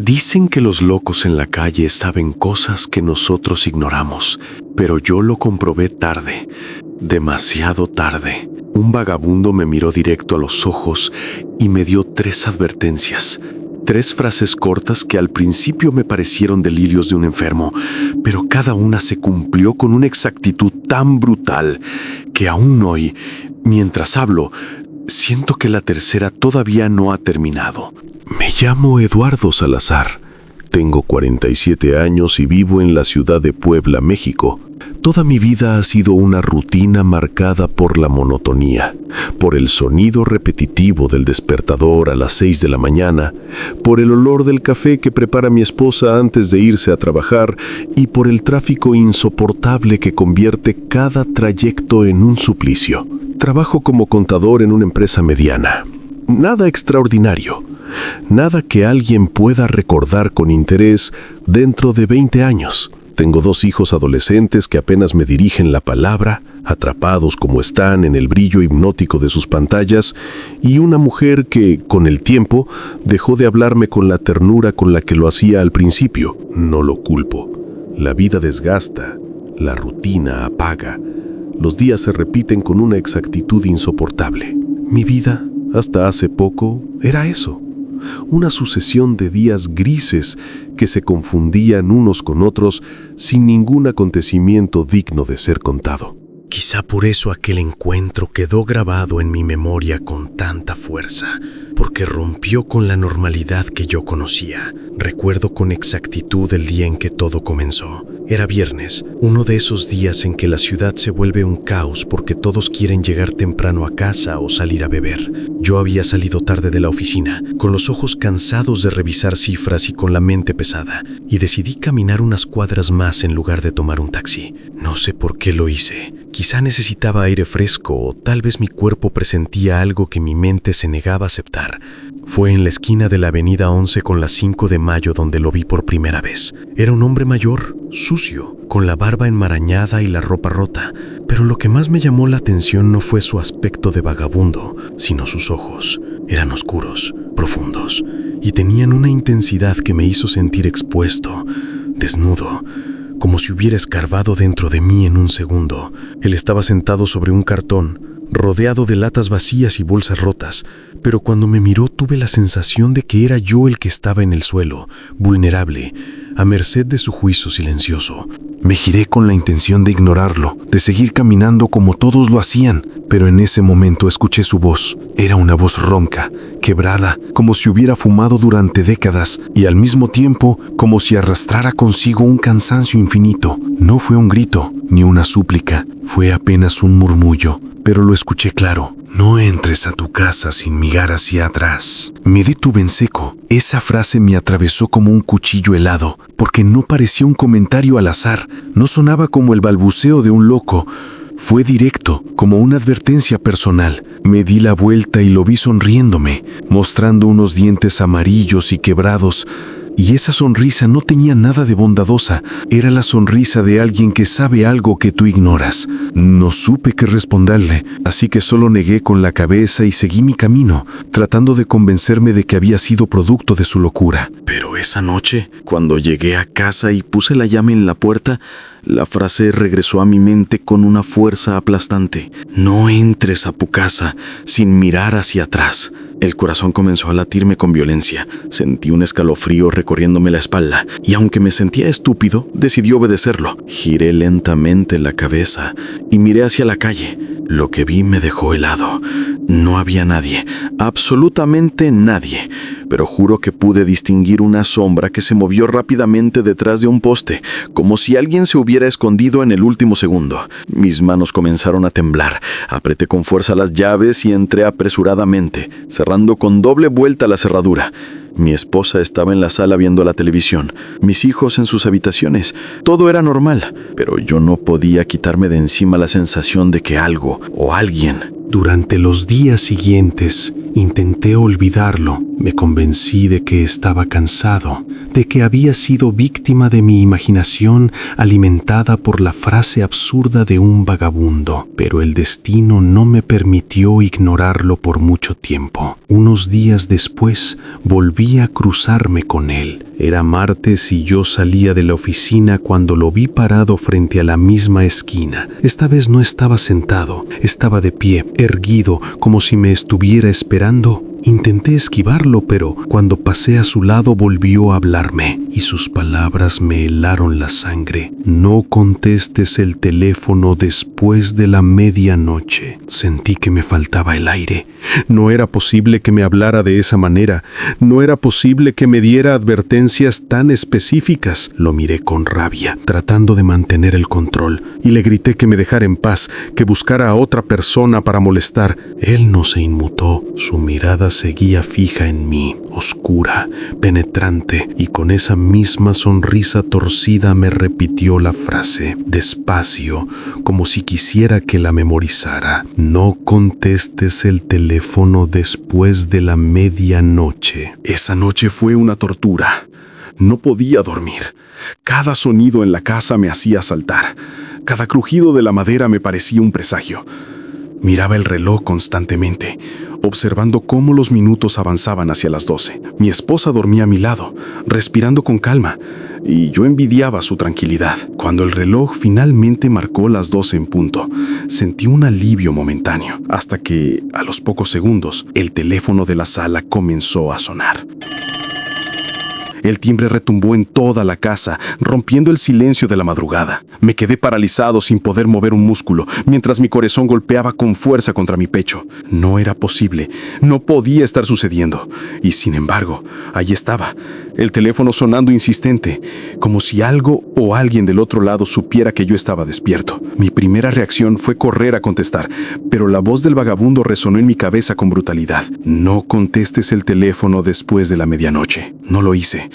Dicen que los locos en la calle saben cosas que nosotros ignoramos, pero yo lo comprobé tarde, demasiado tarde. Un vagabundo me miró directo a los ojos y me dio 3 advertencias. 3 frases cortas que al principio me parecieron delirios de un enfermo, pero cada una se cumplió con una exactitud tan brutal que aún hoy, mientras hablo, siento que la tercera todavía no ha terminado. Me llamo Eduardo Salazar. Tengo 47 años y vivo en la ciudad de Puebla, México. Toda mi vida ha sido una rutina marcada por la monotonía, por el sonido repetitivo del despertador a las 6 de la mañana, por el olor del café que prepara mi esposa antes de irse a trabajar y por el tráfico insoportable que convierte cada trayecto en un suplicio. Trabajo como contador en una empresa mediana. Nada extraordinario. Nada que alguien pueda recordar con interés dentro de 20 años. Tengo 2 hijos adolescentes que apenas me dirigen la palabra, atrapados como están en el brillo hipnótico de sus pantallas, y una mujer que, con el tiempo, dejó de hablarme con la ternura con la que lo hacía al principio. No lo culpo. La vida desgasta, la rutina apaga. Los días se repiten con una exactitud insoportable. Mi vida, hasta hace poco, era eso. Una sucesión de días grises que se confundían unos con otros sin ningún acontecimiento digno de ser contado. Quizá por eso aquel encuentro quedó grabado en mi memoria con tanta fuerza, porque rompió con la normalidad que yo conocía. Recuerdo con exactitud el día en que todo comenzó. Era viernes, uno de esos días en que la ciudad se vuelve un caos porque todos quieren llegar temprano a casa o salir a beber. Yo había salido tarde de la oficina, con los ojos cansados de revisar cifras y con la mente pesada, y decidí caminar unas cuadras más en lugar de tomar un taxi. No sé por qué lo hice. Quizá necesitaba aire fresco o tal vez mi cuerpo presentía algo que mi mente se negaba a aceptar. Fue en la esquina de la avenida 11 con la 5 de mayo donde lo vi por primera vez. Era un hombre mayor, sucio, con la barba enmarañada y la ropa rota, pero lo que más me llamó la atención no fue su aspecto de vagabundo, sino sus ojos. Eran oscuros, profundos, y tenían una intensidad que me hizo sentir expuesto, desnudo, como si hubiera escarbado dentro de mí en un segundo. Él estaba sentado sobre un cartón, rodeado de latas vacías y bolsas rotas, pero cuando me miró tuve la sensación de que era yo el que estaba en el suelo, vulnerable, a merced de su juicio silencioso. Me giré con la intención de ignorarlo, de seguir caminando como todos lo hacían, pero en ese momento escuché su voz. Era una voz ronca, quebrada, como si hubiera fumado durante décadas, y al mismo tiempo como si arrastrara consigo un cansancio infinito. No fue un grito, ni una súplica, fue apenas un murmullo, pero lo escuché claro. No entres a tu casa sin mirar hacia atrás. Me detuve en seco. Esa frase me atravesó como un cuchillo helado, porque no parecía un comentario al azar, no sonaba como el balbuceo de un loco. Fue directo, como una advertencia personal. Me di la vuelta y lo vi sonriéndome, mostrando unos dientes amarillos y quebrados. Y esa sonrisa no tenía nada de bondadosa, era la sonrisa de alguien que sabe algo que tú ignoras. No supe qué responderle, así que solo negué con la cabeza y seguí mi camino, tratando de convencerme de que había sido producto de su locura. Pero esa noche, cuando llegué a casa y puse la llave en la puerta, la frase regresó a mi mente con una fuerza aplastante. No entres a tu casa sin mirar hacia atrás. El corazón comenzó a latirme con violencia. Sentí un escalofrío recorriéndome la espalda y aunque me sentía estúpido, decidí obedecerlo. Giré lentamente la cabeza y miré hacia la calle. Lo que vi me dejó helado. No había nadie, absolutamente nadie, pero juro que pude distinguir una sombra que se movió rápidamente detrás de un poste, como si alguien se hubiera escondido en el último segundo. Mis manos comenzaron a temblar, apreté con fuerza las llaves y entré apresuradamente, cerrando con doble vuelta la cerradura. Mi esposa estaba en la sala viendo la televisión, mis hijos en sus habitaciones. Todo era normal, pero yo no podía quitarme de encima la sensación de que algo o alguien. Durante los días siguientes intenté olvidarlo. Me convencí de que estaba cansado, de que había sido víctima de mi imaginación alimentada por la frase absurda de un vagabundo, pero el destino no me permitió ignorarlo por mucho tiempo. Unos días después volví a cruzarme con él. Era martes y yo salía de la oficina cuando lo vi parado frente a la misma esquina. Esta vez no estaba sentado, estaba de pie, erguido, como si me estuviera esperando. Intenté esquivarlo, pero cuando pasé a su lado volvió a hablarme y sus palabras me helaron la sangre. No contestes el teléfono después de la medianoche. Sentí que me faltaba el aire. No era posible que me hablara de esa manera. No era posible que me diera advertencias tan específicas. Lo miré con rabia, tratando de mantener el control, y le grité que me dejara en paz, que buscara a otra persona para molestar. Él no se inmutó. Su mirada seguía fija en mí, oscura, penetrante, y con esa misma sonrisa torcida me repitió la frase, despacio, como si quisiera que la memorizara. No contestes el teléfono después de la medianoche. Esa noche fue una tortura. No podía dormir. Cada sonido en la casa me hacía saltar. Cada crujido de la madera me parecía un presagio. Miraba el reloj constantemente, observando cómo los minutos avanzaban hacia las 12. Mi esposa dormía a mi lado, respirando con calma, y yo envidiaba su tranquilidad. Cuando el reloj finalmente marcó las 12 en punto, sentí un alivio momentáneo, hasta que, a los pocos segundos, el teléfono de la sala comenzó a sonar. El timbre retumbó en toda la casa, rompiendo el silencio de la madrugada. Me quedé paralizado sin poder mover un músculo, mientras mi corazón golpeaba con fuerza contra mi pecho. No era posible, no podía estar sucediendo. Y sin embargo, ahí estaba, el teléfono sonando insistente, como si algo o alguien del otro lado supiera que yo estaba despierto. Mi primera reacción fue correr a contestar, pero la voz del vagabundo resonó en mi cabeza con brutalidad. No contestes el teléfono después de la medianoche. No lo hice.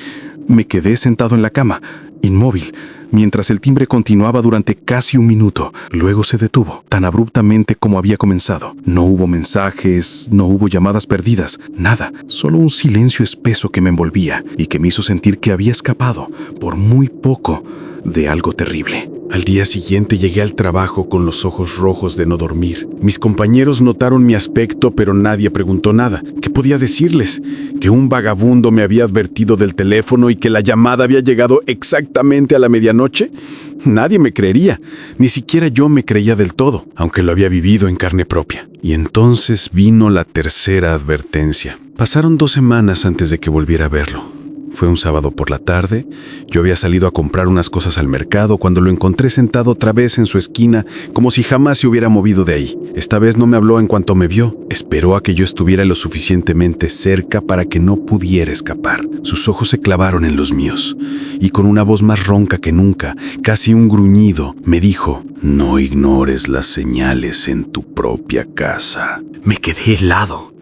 Me quedé sentado en la cama, inmóvil, mientras el timbre continuaba durante casi un minuto. Luego se detuvo, tan abruptamente como había comenzado. No hubo mensajes, no hubo llamadas perdidas, nada. Solo un silencio espeso que me envolvía y que me hizo sentir que había escapado, por muy poco, de algo terrible. Al día siguiente llegué al trabajo con los ojos rojos de no dormir. Mis compañeros notaron mi aspecto, pero nadie preguntó nada. ¿Qué podía decirles? ¿Que un vagabundo me había advertido del teléfono y que la llamada había llegado exactamente a la medianoche? Nadie me creería. Ni siquiera yo me creía del todo, aunque lo había vivido en carne propia. Y entonces vino la tercera advertencia. Pasaron 2 semanas antes de que volviera a verlo. Fue un sábado por la tarde. Yo había salido a comprar unas cosas al mercado cuando lo encontré sentado otra vez en su esquina, como si jamás se hubiera movido de ahí. Esta vez no me habló en cuanto me vio. Esperó a que yo estuviera lo suficientemente cerca para que no pudiera escapar. Sus ojos se clavaron en los míos, y con una voz más ronca que nunca, casi un gruñido, me dijo: «No ignores las señales en tu propia casa». Me quedé helado.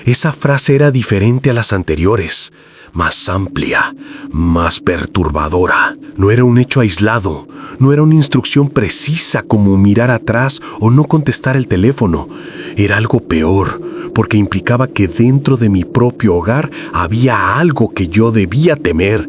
Esa frase era diferente a las anteriores. Más amplia, más perturbadora. No era un hecho aislado, no era una instrucción precisa como mirar atrás o no contestar el teléfono. Era algo peor, porque implicaba que dentro de mi propio hogar había algo que yo debía temer,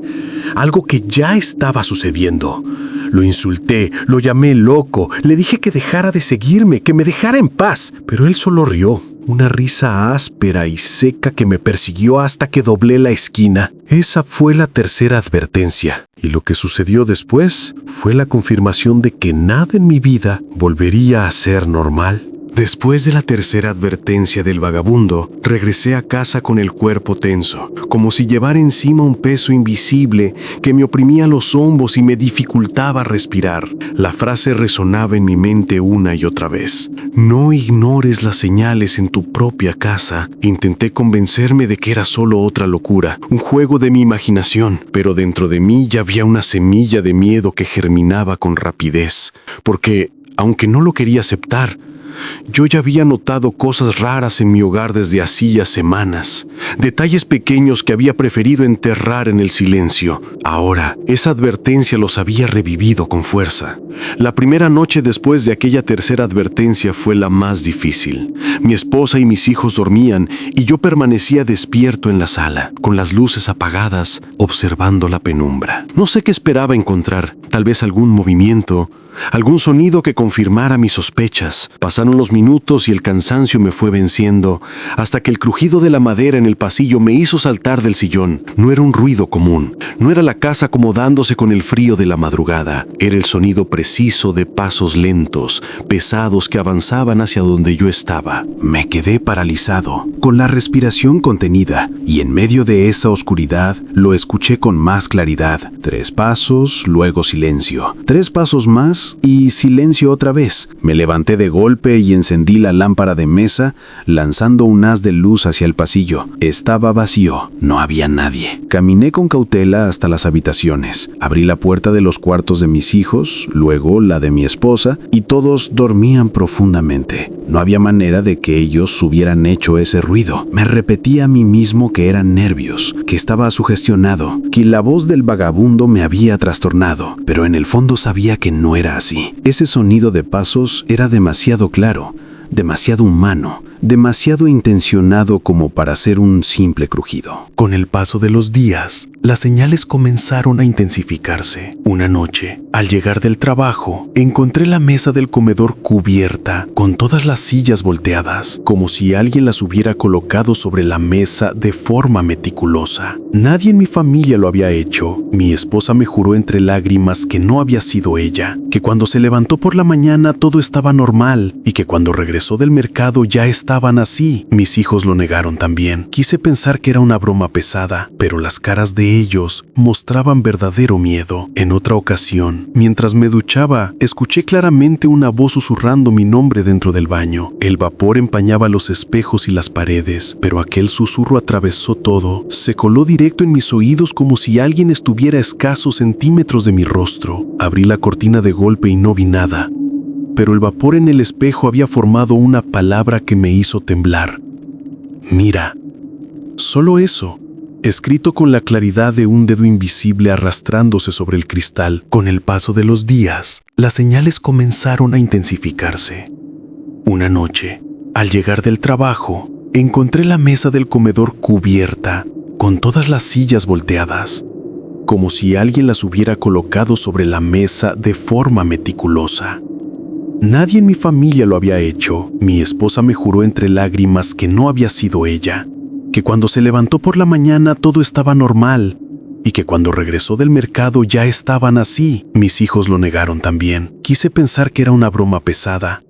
algo que ya estaba sucediendo. Lo insulté, lo llamé loco, le dije que dejara de seguirme, que me dejara en paz, pero él solo rió. Una risa áspera y seca que me persiguió hasta que doblé la esquina. Esa fue la tercera advertencia. Y lo que sucedió después fue la confirmación de que nada en mi vida volvería a ser normal. Después de la tercera advertencia del vagabundo, regresé a casa con el cuerpo tenso, como si llevara encima un peso invisible que me oprimía los hombros y me dificultaba respirar. La frase resonaba en mi mente una y otra vez. No ignores las señales en tu propia casa. Intenté convencerme de que era solo otra locura, un juego de mi imaginación, pero dentro de mí ya había una semilla de miedo que germinaba con rapidez, porque, aunque no lo quería aceptar, Yo ya había notado cosas raras en mi hogar desde hacía semanas, detalles pequeños que había preferido enterrar en el silencio. Ahora, esa advertencia los había revivido con fuerza. La primera noche después de aquella tercera advertencia fue la más difícil. Mi esposa y mis hijos dormían y yo permanecía despierto en la sala, con las luces apagadas, observando la penumbra. No sé qué esperaba encontrar, tal vez algún movimiento, algún sonido que confirmara mis sospechas. Pasaron los minutos y el cansancio me fue venciendo, hasta que el crujido de la madera en el pasillo me hizo saltar del sillón. No era un ruido común, no era la casa acomodándose con el frío de la madrugada. Era el sonido preciso de pasos lentos, pesados que avanzaban hacia donde yo estaba. Me quedé paralizado, con la respiración contenida, y en medio de esa oscuridad lo escuché con más claridad. 3 pasos, luego silencio. 3 pasos más y silencio otra vez. Me levanté de golpe y encendí la lámpara de mesa, lanzando un haz de luz hacia el pasillo. Estaba vacío, no había nadie. Caminé con cautela hasta las habitaciones. Abrí la puerta de los cuartos de mis hijos, luego la de mi esposa, y todos dormían profundamente. No había manera de que ellos hubieran hecho ese ruido. Me repetí a mí mismo que eran nervios, que estaba sugestionado, que la voz del vagabundo me había trastornado, pero en el fondo sabía que no era así. Ese sonido de pasos era demasiado claro, demasiado humano, demasiado intencionado como para ser un simple crujido. Con el paso de los días, las señales comenzaron a intensificarse. Una noche, al llegar del trabajo, encontré la mesa del comedor cubierta, con todas las sillas volteadas, como si alguien las hubiera colocado sobre la mesa de forma meticulosa. Nadie en mi familia lo había hecho. Mi esposa me juró entre lágrimas que no había sido ella, que cuando se levantó por la mañana todo estaba normal y que cuando regresó del mercado ya estaban así. Mis hijos lo negaron también. Quise pensar que era una broma pesada, pero las caras de ellos mostraban verdadero miedo. En otra ocasión, mientras me duchaba, escuché claramente una voz susurrando mi nombre dentro del baño. El vapor empañaba los espejos y las paredes, pero aquel susurro atravesó todo, se coló directo en mis oídos como si alguien estuviera a escasos centímetros de mi rostro. Abrí la cortina de golpe y no vi nada, pero el vapor en el espejo había formado una palabra que me hizo temblar. Mira. Solo eso, escrito con la claridad de un dedo invisible arrastrándose sobre el cristal. Con el paso de los días, las señales comenzaron a intensificarse. Una noche, al llegar del trabajo, encontré la mesa del comedor cubierta, con todas las sillas volteadas, como si alguien las hubiera colocado sobre la mesa de forma meticulosa. Nadie en mi familia lo había hecho. Mi esposa me juró entre lágrimas que no había sido ella, que cuando se levantó por la mañana todo estaba normal y que cuando regresó del mercado ya estaban así. Mis hijos lo negaron también. Quise pensar que era una broma pesada,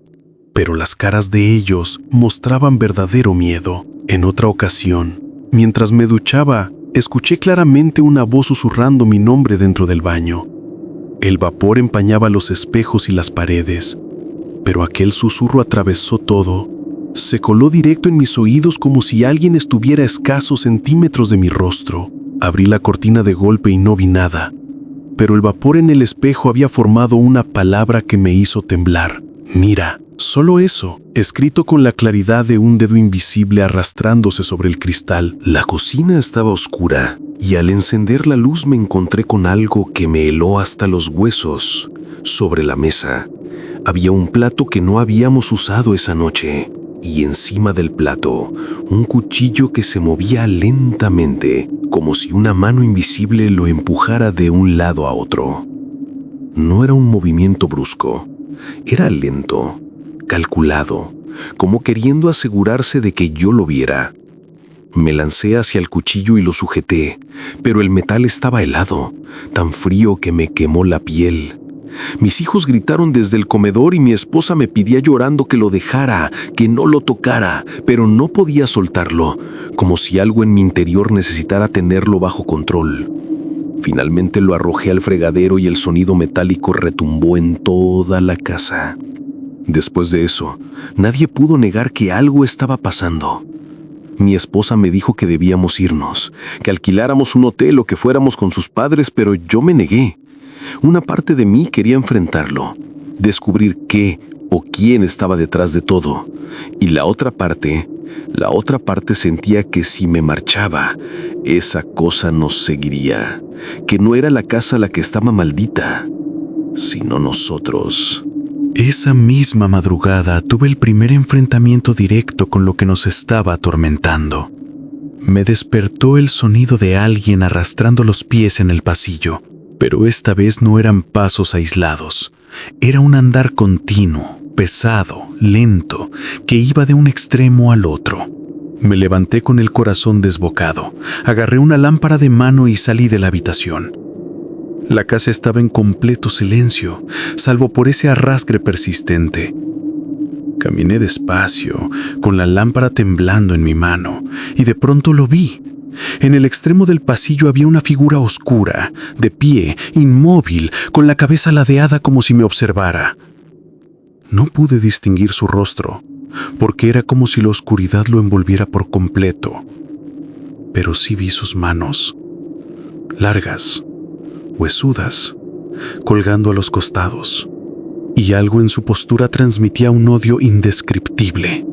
pero las caras de ellos mostraban verdadero miedo. En otra ocasión, mientras me duchaba, escuché claramente una voz susurrando mi nombre dentro del baño. El vapor empañaba los espejos y las paredes, pero aquel susurro atravesó todo, se coló directo en mis oídos como si alguien estuviera a escasos centímetros de mi rostro. Abrí la cortina de golpe y no vi nada, pero el vapor en el espejo había formado una palabra que me hizo temblar. Mira. Solo eso, escrito con la claridad de un dedo invisible arrastrándose sobre el cristal. La cocina estaba oscura y al encender la luz me encontré con algo que me heló hasta los huesos. Sobre la mesa había un plato que no habíamos usado esa noche y encima del plato un cuchillo que se movía lentamente, como si una mano invisible lo empujara de un lado a otro. No era un movimiento brusco, era lento, calculado, como queriendo asegurarse de que yo lo viera. Me lancé hacia el cuchillo y lo sujeté, pero el metal estaba helado, tan frío que me quemó la piel. Mis hijos gritaron desde el comedor y mi esposa me pedía llorando que lo dejara, que no lo tocara, pero no podía soltarlo, como si algo en mi interior necesitara tenerlo bajo control. Finalmente lo arrojé al fregadero y el sonido metálico retumbó en toda la casa. Después de eso, nadie pudo negar que algo estaba pasando. Mi esposa me dijo que debíamos irnos, que alquiláramos un hotel o que fuéramos con sus padres, pero yo me negué. Una parte de mí quería enfrentarlo, descubrir qué o quién estaba detrás de todo. Y la otra parte sentía que si me marchaba, esa cosa nos seguiría, que no era la casa la que estaba maldita, sino nosotros. Esa misma madrugada tuve el primer enfrentamiento directo con lo que nos estaba atormentando. Me despertó el sonido de alguien arrastrando los pies en el pasillo, pero esta vez no eran pasos aislados. Era un andar continuo, pesado, lento, que iba de un extremo al otro. Me levanté con el corazón desbocado, agarré una lámpara de mano y salí de la habitación. La casa estaba en completo silencio, salvo por ese arrastre persistente. Caminé despacio, con la lámpara temblando en mi mano, y de pronto lo vi. En el extremo del pasillo había una figura oscura, de pie, inmóvil, con la cabeza ladeada como si me observara. No pude distinguir su rostro, porque era como si la oscuridad lo envolviera por completo. Pero sí vi sus manos, largas, huesudas, colgando a los costados, y algo en su postura transmitía un odio indescriptible.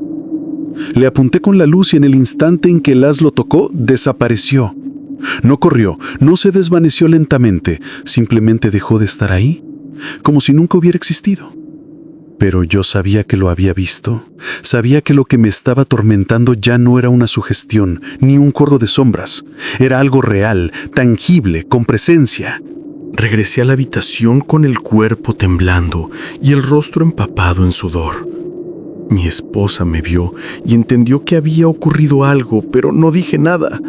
Le apunté con la luz y en el instante en que el haz lo tocó, desapareció. No corrió, no se desvaneció lentamente, simplemente dejó de estar ahí, como si nunca hubiera existido. Pero yo sabía que lo había visto, sabía que lo que me estaba atormentando ya no era una sugestión, ni un juego de sombras, era algo real, tangible, con presencia. Regresé a la habitación con el cuerpo temblando y el rostro empapado en sudor. Mi esposa me vio y entendió que había ocurrido algo, pero no dije nada.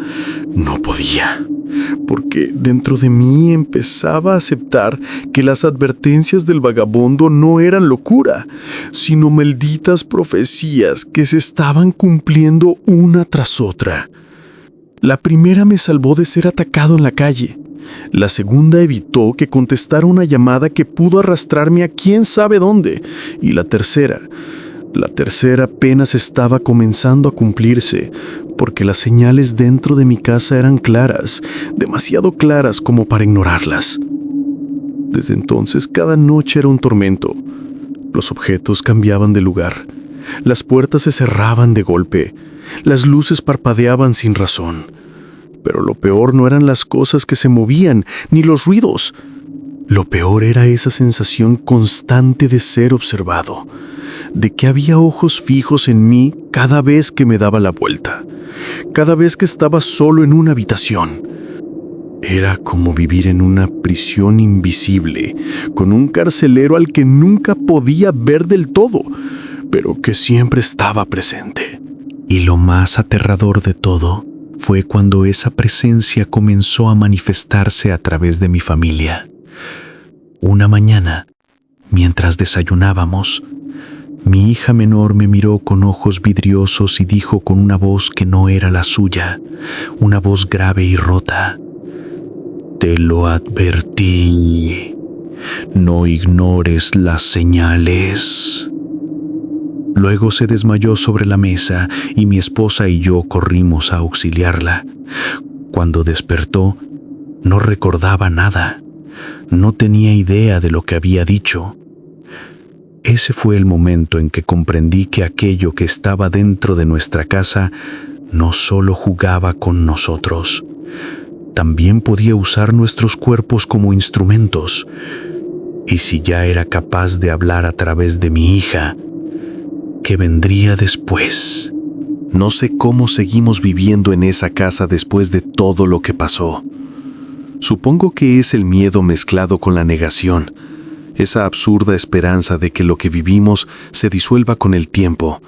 No podía, porque dentro de mí empezaba a aceptar que las advertencias del vagabundo no eran locura, sino malditas profecías que se estaban cumpliendo una tras otra. La primera me salvó de ser atacado en la calle. La segunda evitó que contestara una llamada que pudo arrastrarme a quién sabe dónde. Y la tercera apenas estaba comenzando a cumplirse, porque las señales dentro de mi casa eran claras, demasiado claras como para ignorarlas. Desde entonces, cada noche era un tormento. Los objetos cambiaban de lugar, las puertas se cerraban de golpe, las luces parpadeaban sin razón. Pero lo peor no eran las cosas que se movían, ni los ruidos. Lo peor era esa sensación constante de ser observado, de que había ojos fijos en mí cada vez que me daba la vuelta, cada vez que estaba solo en una habitación. Era como vivir en una prisión invisible, con un carcelero al que nunca podía ver del todo, pero que siempre estaba presente. Y lo más aterrador de todo fue cuando esa presencia comenzó a manifestarse a través de mi familia. Una mañana, mientras desayunábamos, mi hija menor me miró con ojos vidriosos y dijo con una voz que no era la suya, una voz grave y rota: «Te lo advertí. No ignores las señales». Luego se desmayó sobre la mesa y mi esposa y yo corrimos a auxiliarla. Cuando despertó, no recordaba nada. No tenía idea de lo que había dicho. Ese fue el momento en que comprendí que aquello que estaba dentro de nuestra casa no solo jugaba con nosotros, también podía usar nuestros cuerpos como instrumentos. Y si ya era capaz de hablar a través de mi hija, ¿qué vendría después? No sé cómo seguimos viviendo en esa casa después de todo lo que pasó. Supongo que es el miedo mezclado con la negación, esa absurda esperanza de que lo que vivimos se disuelva con el tiempo,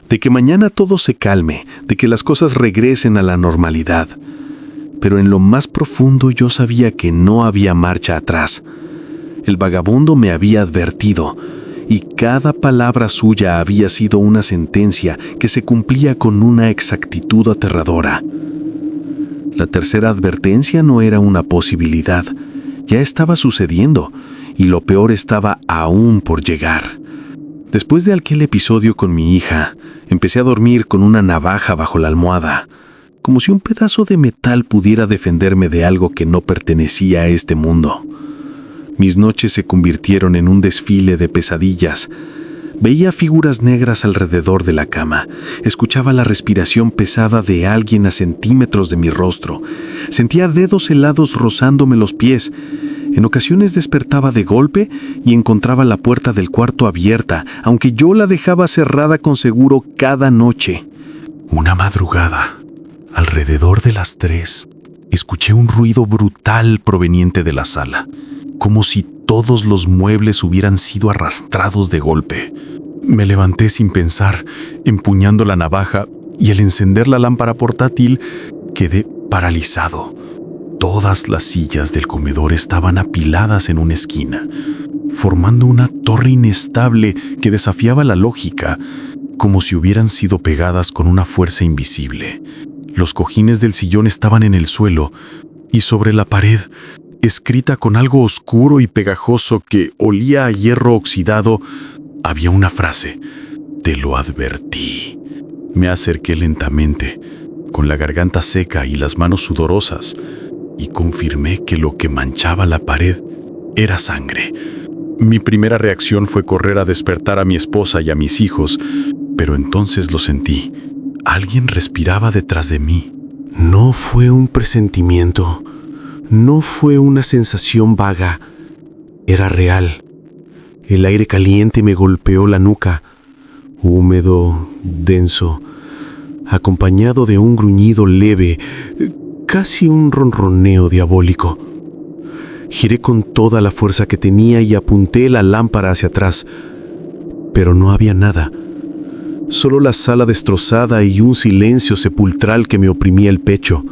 de que mañana todo se calme, de que las cosas regresen a la normalidad. Pero en lo más profundo yo sabía que no había marcha atrás. El vagabundo me había advertido, y cada palabra suya había sido una sentencia que se cumplía con una exactitud aterradora. La tercera advertencia no era una posibilidad, ya estaba sucediendo, y lo peor estaba aún por llegar. Después de aquel episodio con mi hija, empecé a dormir con una navaja bajo la almohada, como si un pedazo de metal pudiera defenderme de algo que no pertenecía a este mundo. Mis noches se convirtieron en un desfile de pesadillas, Veía figuras negras alrededor de la cama. Escuchaba la respiración pesada de alguien a centímetros de mi rostro. Sentía dedos helados rozándome los pies. En ocasiones despertaba de golpe y encontraba la puerta del cuarto abierta, aunque yo la dejaba cerrada con seguro cada noche. Una madrugada, alrededor de las 3, escuché un ruido brutal proveniente de la sala, como si todos los muebles hubieran sido arrastrados de golpe. Me levanté sin pensar, empuñando la navaja, y al encender la lámpara portátil, quedé paralizado. Todas las sillas del comedor estaban apiladas en una esquina, formando una torre inestable que desafiaba la lógica, como si hubieran sido pegadas con una fuerza invisible. Los cojines del sillón estaban en el suelo, y sobre la pared, escrita con algo oscuro y pegajoso que olía a hierro oxidado, había una frase: «Te lo advertí». Me acerqué lentamente, con la garganta seca y las manos sudorosas, y confirmé que lo que manchaba la pared era sangre. Mi primera reacción fue correr a despertar a mi esposa y a mis hijos, pero entonces lo sentí. Alguien respiraba detrás de mí. No fue un presentimiento. No fue una sensación vaga, era real. El aire caliente me golpeó la nuca, húmedo, denso, acompañado de un gruñido leve, casi un ronroneo diabólico. Giré con toda la fuerza que tenía y apunté la lámpara hacia atrás, pero no había nada. Solo la sala destrozada y un silencio sepulcral que me oprimía el pecho.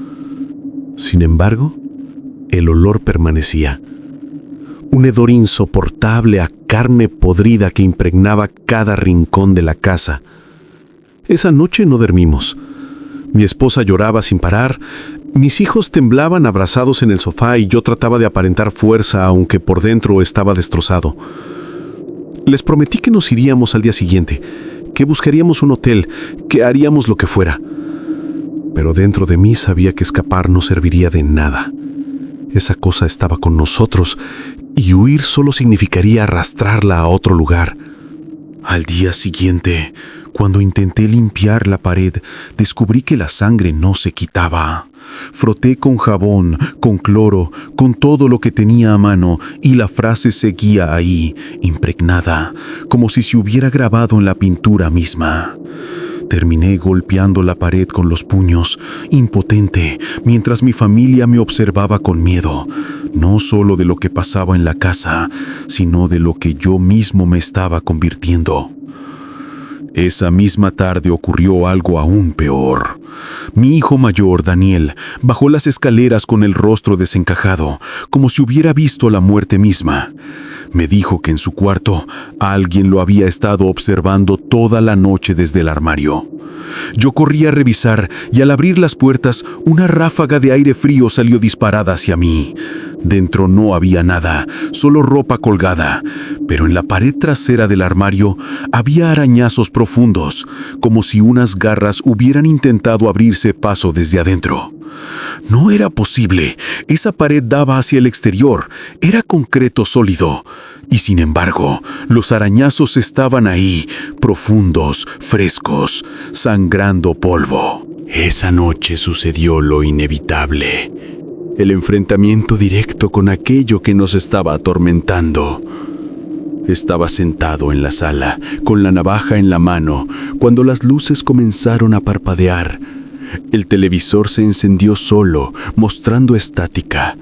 Sin embargo, el olor permanecía. Un hedor insoportable a carne podrida que impregnaba cada rincón de la casa. Esa noche no dormimos. Mi esposa lloraba sin parar, mis hijos temblaban abrazados en el sofá y yo trataba de aparentar fuerza, aunque por dentro estaba destrozado. Les prometí que nos iríamos al día siguiente, que buscaríamos un hotel, que haríamos lo que fuera. Pero dentro de mí sabía que escapar no serviría de nada. Esa cosa estaba con nosotros y huir solo significaría arrastrarla a otro lugar. Al día siguiente, cuando intenté limpiar la pared, descubrí que la sangre no se quitaba. Froté con jabón, con cloro, con todo lo que tenía a mano y la frase seguía ahí, impregnada, como si se hubiera grabado en la pintura misma. Terminé golpeando la pared con los puños, impotente, mientras mi familia me observaba con miedo, no solo de lo que pasaba en la casa, sino de lo que yo mismo me estaba convirtiendo. Esa misma tarde ocurrió algo aún peor. Mi hijo mayor, Daniel, bajó las escaleras con el rostro desencajado, como si hubiera visto la muerte misma. Me dijo que en su cuarto alguien lo había estado observando toda la noche desde el armario. Yo corrí a revisar y al abrir las puertas, una ráfaga de aire frío salió disparada hacia mí. Dentro no había nada, solo ropa colgada, pero en la pared trasera del armario había arañazos profundos, como si unas garras hubieran intentado abrirse paso desde adentro. No era posible, esa pared daba hacia el exterior, era concreto sólido. Y sin embargo, los arañazos estaban ahí, profundos, frescos, sangrando polvo. Esa noche sucedió lo inevitable. El enfrentamiento directo con aquello que nos estaba atormentando. Estaba sentado en la sala, con la navaja en la mano, cuando las luces comenzaron a parpadear. El televisor se encendió solo, mostrando estática.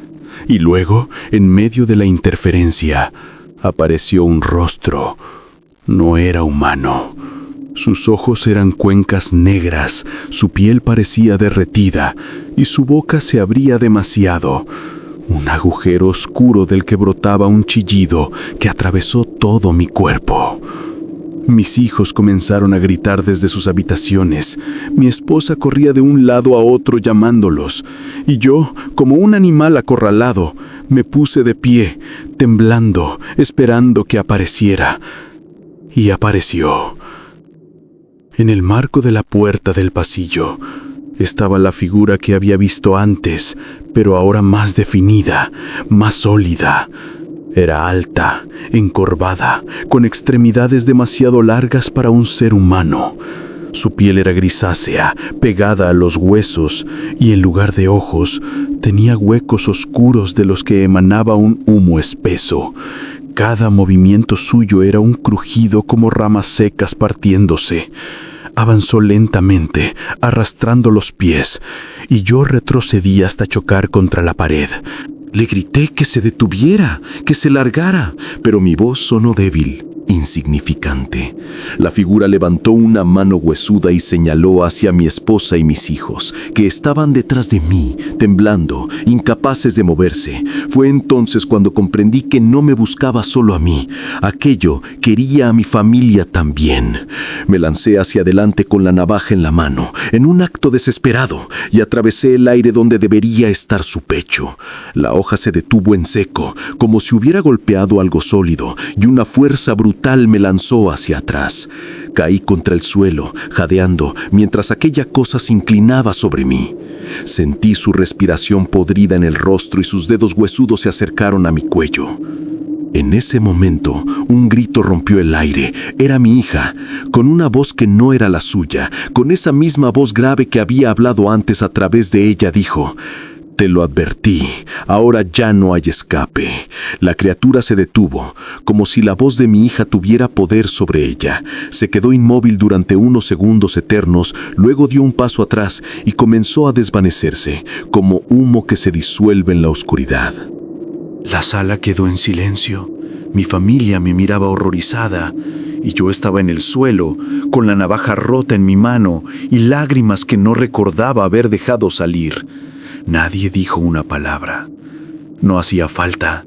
Y luego, en medio de la interferencia, apareció un rostro. No era humano. Sus ojos eran cuencas negras, su piel parecía derretida y su boca se abría demasiado. Un agujero oscuro del que brotaba un chillido que atravesó todo mi cuerpo. Mis hijos comenzaron a gritar desde sus habitaciones. Mi esposa corría de un lado a otro llamándolos, y yo, como un animal acorralado, me puse de pie, temblando, esperando que apareciera. Y apareció. En el marco de la puerta del pasillo estaba la figura que había visto antes, pero ahora más definida, más sólida. Era alta, encorvada, con extremidades demasiado largas para un ser humano. Su piel era grisácea, pegada a los huesos, y en lugar de ojos, tenía huecos oscuros de los que emanaba un humo espeso. Cada movimiento suyo era un crujido como ramas secas partiéndose. Avanzó lentamente, arrastrando los pies, y yo retrocedí hasta chocar contra la pared. Le grité que se detuviera, que se largara, pero mi voz sonó débil, insignificante. La figura levantó una mano huesuda y señaló hacia mi esposa y mis hijos, que estaban detrás de mí, temblando, incapaces de moverse. Fue entonces cuando comprendí que no me buscaba solo a mí. Aquello quería a mi familia también. Me lancé hacia adelante con la navaja en la mano, en un acto desesperado, y atravesé el aire donde debería estar su pecho. La hoja se detuvo en seco, como si hubiera golpeado algo sólido, y una fuerza brutal me lanzó hacia atrás. Caí contra el suelo, jadeando, mientras aquella cosa se inclinaba sobre mí. Sentí su respiración podrida en el rostro y sus dedos huesudos se acercaron a mi cuello. En ese momento, un grito rompió el aire. Era mi hija, con una voz que no era la suya. Con esa misma voz grave que había hablado antes a través de ella, dijo: «Te lo advertí, ahora ya no hay escape». La criatura se detuvo, como si la voz de mi hija tuviera poder sobre ella. Se quedó inmóvil durante unos segundos eternos, luego dio un paso atrás y comenzó a desvanecerse, como humo que se disuelve en la oscuridad. La sala quedó en silencio. Mi familia me miraba horrorizada, y yo estaba en el suelo, con la navaja rota en mi mano y lágrimas que no recordaba haber dejado salir. Nadie dijo una palabra. No hacía falta.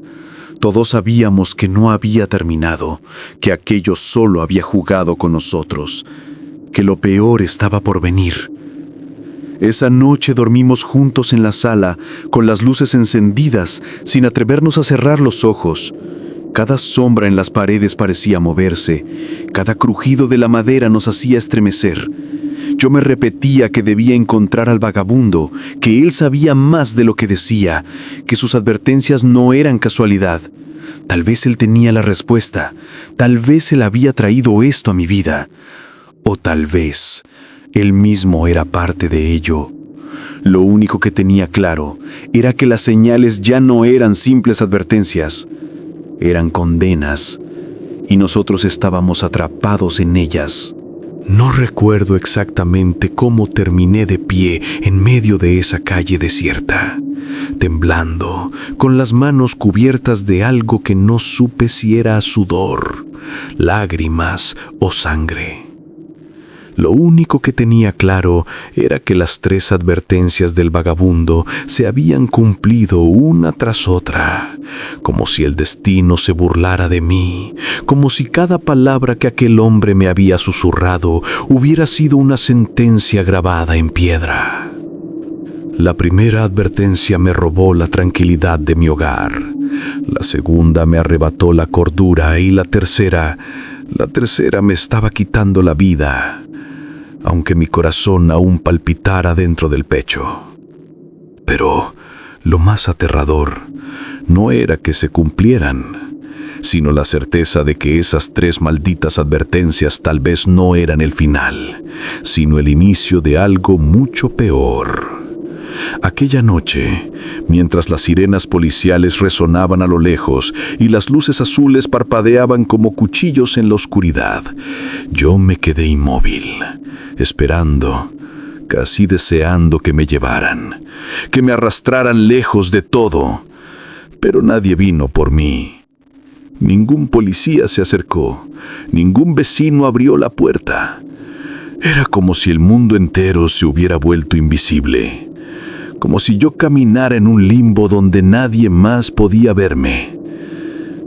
Todos sabíamos que no había terminado, que aquello solo había jugado con nosotros, que lo peor estaba por venir. Esa noche dormimos juntos en la sala, con las luces encendidas, sin atrevernos a cerrar los ojos. Cada sombra en las paredes parecía moverse, cada crujido de la madera nos hacía estremecer. Yo me repetía que debía encontrar al vagabundo, que él sabía más de lo que decía, que sus advertencias no eran casualidad. Tal vez él tenía la respuesta, tal vez él había traído esto a mi vida, o tal vez él mismo era parte de ello. Lo único que tenía claro era que las señales ya no eran simples advertencias, eran condenas, y nosotros estábamos atrapados en ellas. No recuerdo exactamente cómo terminé de pie en medio de esa calle desierta, temblando, con las manos cubiertas de algo que no supe si era sudor, lágrimas o sangre. Lo único que tenía claro era que las 3 advertencias del vagabundo se habían cumplido una tras otra, como si el destino se burlara de mí, como si cada palabra que aquel hombre me había susurrado hubiera sido una sentencia grabada en piedra. La primera advertencia me robó la tranquilidad de mi hogar, la segunda me arrebató la cordura y la tercera me estaba quitando la vida, aunque mi corazón aún palpitara dentro del pecho. Pero lo más aterrador no era que se cumplieran, sino la certeza de que esas 3 malditas advertencias tal vez no eran el final, sino el inicio de algo mucho peor. Aquella noche, mientras las sirenas policiales resonaban a lo lejos y las luces azules parpadeaban como cuchillos en la oscuridad, yo me quedé inmóvil, esperando, casi deseando que me llevaran, que me arrastraran lejos de todo. Pero nadie vino por mí. Ningún policía se acercó, ningún vecino abrió la puerta. Era como si el mundo entero se hubiera vuelto invisible, como si yo caminara en un limbo donde nadie más podía verme.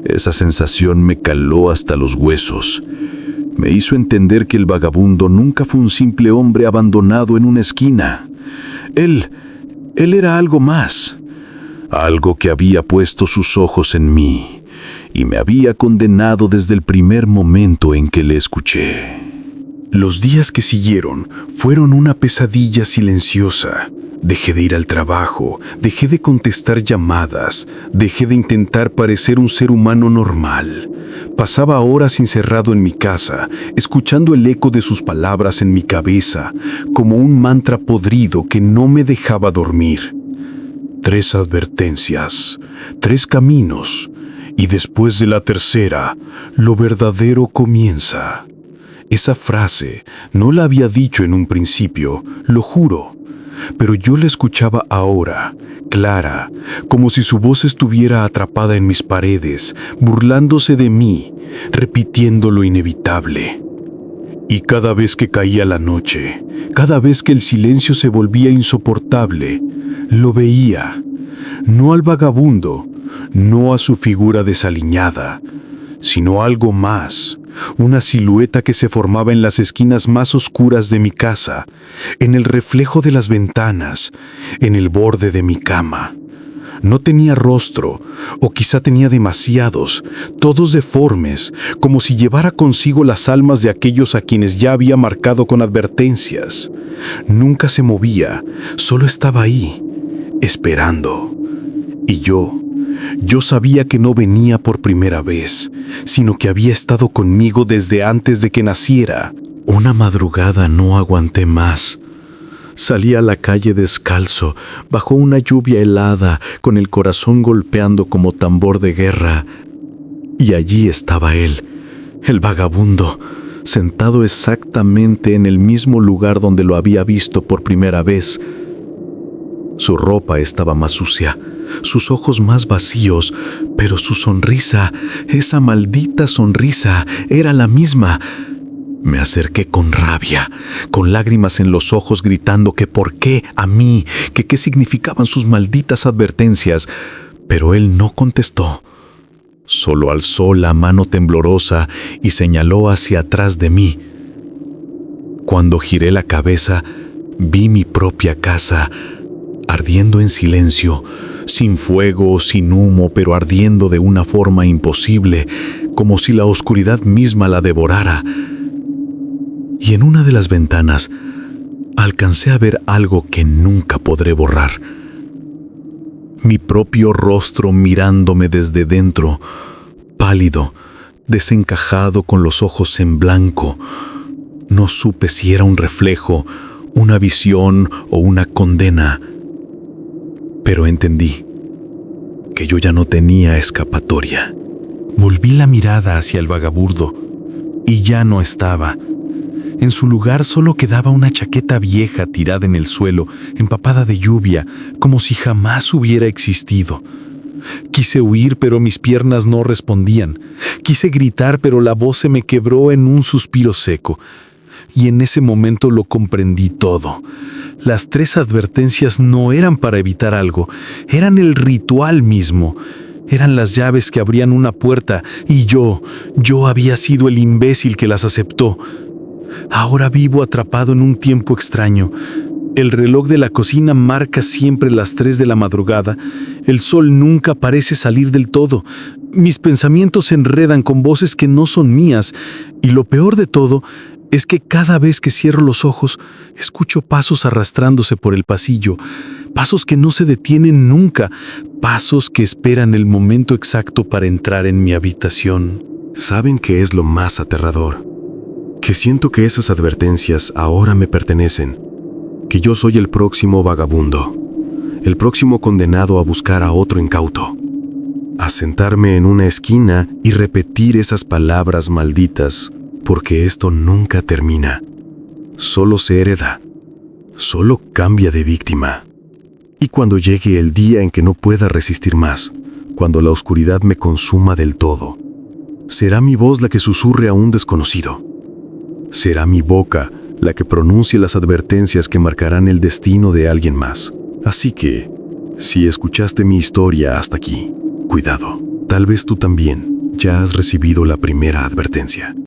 Esa sensación me caló hasta los huesos. Me hizo entender que el vagabundo nunca fue un simple hombre abandonado en una esquina. Él era algo más, algo que había puesto sus ojos en mí y me había condenado desde el primer momento en que le escuché. Los días que siguieron fueron una pesadilla silenciosa. Dejé de ir al trabajo, dejé de contestar llamadas, dejé de intentar parecer un ser humano normal. Pasaba horas encerrado en mi casa, escuchando el eco de sus palabras en mi cabeza, como un mantra podrido que no me dejaba dormir. 3 advertencias, 3 caminos, y después de la tercera, lo verdadero comienza. Esa frase no la había dicho en un principio, lo juro, pero yo la escuchaba ahora, clara, como si su voz estuviera atrapada en mis paredes, burlándose de mí, repitiendo lo inevitable. Y cada vez que caía la noche, cada vez que el silencio se volvía insoportable, lo veía, no al vagabundo, no a su figura desaliñada, sino algo más, una silueta que se formaba en las esquinas más oscuras de mi casa, en el reflejo de las ventanas, en el borde de mi cama. No tenía rostro, o quizá tenía demasiados, todos deformes, como si llevara consigo las almas de aquellos a quienes ya había marcado con advertencias. Nunca se movía, solo estaba ahí, esperando. Y yo sabía que no venía por primera vez, sino que había estado conmigo desde antes de que naciera. Una madrugada no aguanté más. Salí a la calle descalzo, bajo una lluvia helada, con el corazón golpeando como tambor de guerra. Y allí estaba él, el vagabundo, sentado exactamente en el mismo lugar donde lo había visto por primera vez. Su ropa estaba más sucia, sus ojos más vacíos, pero su sonrisa, esa maldita sonrisa, era la misma. Me acerqué con rabia, con lágrimas en los ojos, gritando que por qué a mí, que qué significaban sus malditas advertencias, pero él no contestó. Solo alzó la mano temblorosa y señaló hacia atrás de mí. Cuando giré la cabeza, vi mi propia casa, ardiendo en silencio, sin fuego, sin humo, pero ardiendo de una forma imposible, como si la oscuridad misma la devorara. Y en una de las ventanas alcancé a ver algo que nunca podré borrar. Mi propio rostro mirándome desde dentro, pálido, desencajado, con los ojos en blanco. No supe si era un reflejo, una visión o una condena. Pero entendí que yo ya no tenía escapatoria. Volví la mirada hacia el vagabundo y ya no estaba. En su lugar solo quedaba una chaqueta vieja tirada en el suelo, empapada de lluvia, como si jamás hubiera existido. Quise huir, pero mis piernas no respondían. Quise gritar, pero la voz se me quebró en un suspiro seco. Y en ese momento lo comprendí todo. Las 3 advertencias no eran para evitar algo, eran el ritual mismo. Eran las llaves que abrían una puerta y yo había sido el imbécil que las aceptó. Ahora vivo atrapado en un tiempo extraño. El reloj de la cocina marca siempre las 3 de la madrugada. El sol nunca parece salir del todo. Mis pensamientos se enredan con voces que no son mías. Y lo peor de todo es que cada vez que cierro los ojos, escucho pasos arrastrándose por el pasillo. Pasos que no se detienen nunca. Pasos que esperan el momento exacto para entrar en mi habitación. ¿Saben qué es lo más aterrador? Que siento que esas advertencias ahora me pertenecen, que yo soy el próximo vagabundo, el próximo condenado a buscar a otro incauto, a sentarme en una esquina y repetir esas palabras malditas, porque esto nunca termina, solo se hereda, solo cambia de víctima. Y cuando llegue el día en que no pueda resistir más, cuando la oscuridad me consuma del todo, será mi voz la que susurre a un desconocido. Será mi boca la que pronuncie las advertencias que marcarán el destino de alguien más. Así que, si escuchaste mi historia hasta aquí, cuidado, tal vez tú también ya has recibido la primera advertencia.